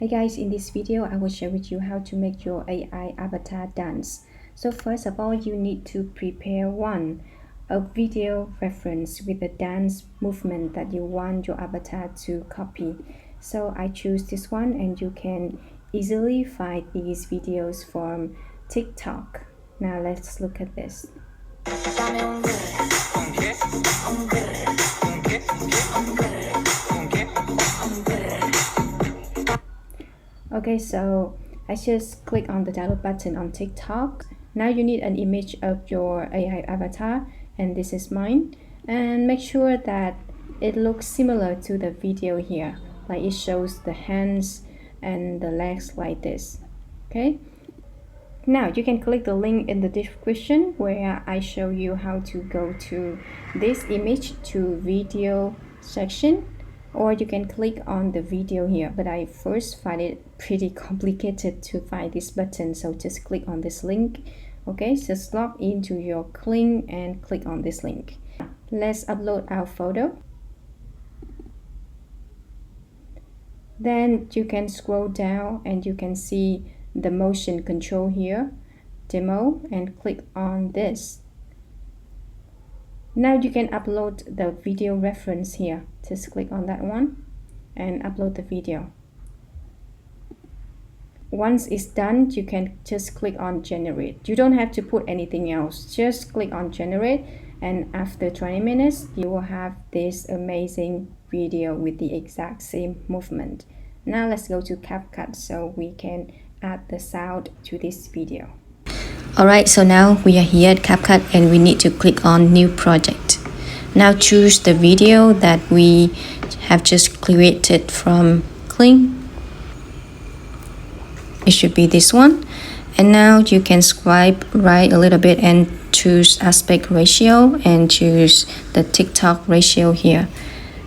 Hey guys, in this video I will share with you how to make your AI avatar dance. So first of all, you need to prepare a video reference with a dance movement that you want your avatar to copy. So I choose this one, and you can easily find these videos from TikTok. Now let's look at this. Okay, so I just click on the download button on TikTok. Now you need an image of your AI avatar, and this is mine. And make sure that it looks similar to the video here, like it shows the hands and the legs like this. Okay, now you can click the link in the description where I show you how to go to this image to video section, or you can click on the video here, but I first find it pretty complicated to find this button, so just click on this link. Okay, just log into your Kling and click on this link. Let's upload our photo. Then you can scroll down and you can see the motion control here, demo, and click on this. Now you can upload the video reference here. Just click on that one and upload the video. Once it's done, you can just click on generate. You don't have to put anything else. Just click on generate, and after 20 minutes, you will have this amazing video with the exact same movement. Now let's go to CapCut so we can add the sound to this video. Alright, so now we are here at CapCut and we need to click on new project. Now choose the video that we have just created from Kling. It should be this one. And now you can swipe right a little bit and choose aspect ratio and choose the TikTok ratio here.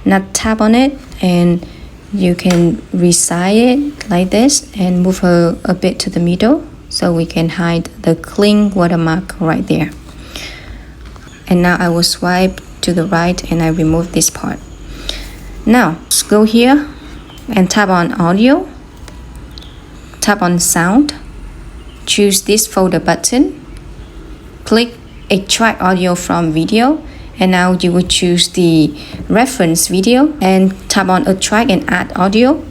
Now tap on it and you can resize it like this and move her a bit to the middle, so we can hide the Kling watermark right there. And now I will swipe to the right and I remove this part. Now go here and tap on audio, tap on sound, choose this folder button, click extract audio from video, and now you will choose the reference video and tap on extract and add audio,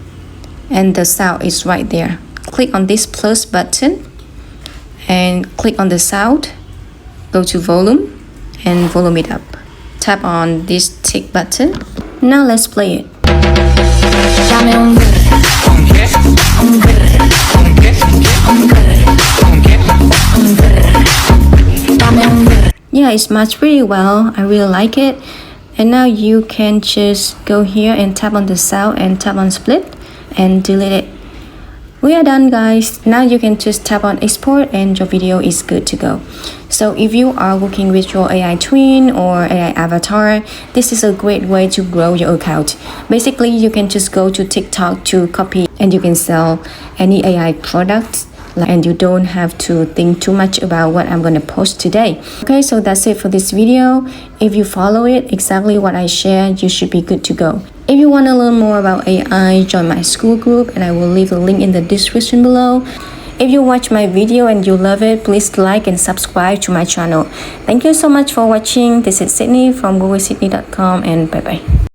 and the sound is right there. Click on this plus button and click on the sound, go to volume and volume it up. Tap on this tick button. Now let's play it. Yeah, it's matched pretty well. I really like it. And now you can just go here and tap on the sound and tap on split and delete it. We are done, guys. Now you can just tap on export and your video is good to go. So if you are working with your AI twin or AI avatar, this is a great way to grow your account. Basically, you can just go to TikTok to copy and you can sell any AI products, and you don't have to think too much about what I'm going to post today. Okay, so that's it for this video. If you follow it exactly what I shared, you should be good to go. If you want to learn more about AI, join my school group, and I will leave a link in the description below. If you watch my video and you love it, please like and subscribe to my channel. Thank you so much for watching. This is Sydney from GoWithSydney.com, and bye bye.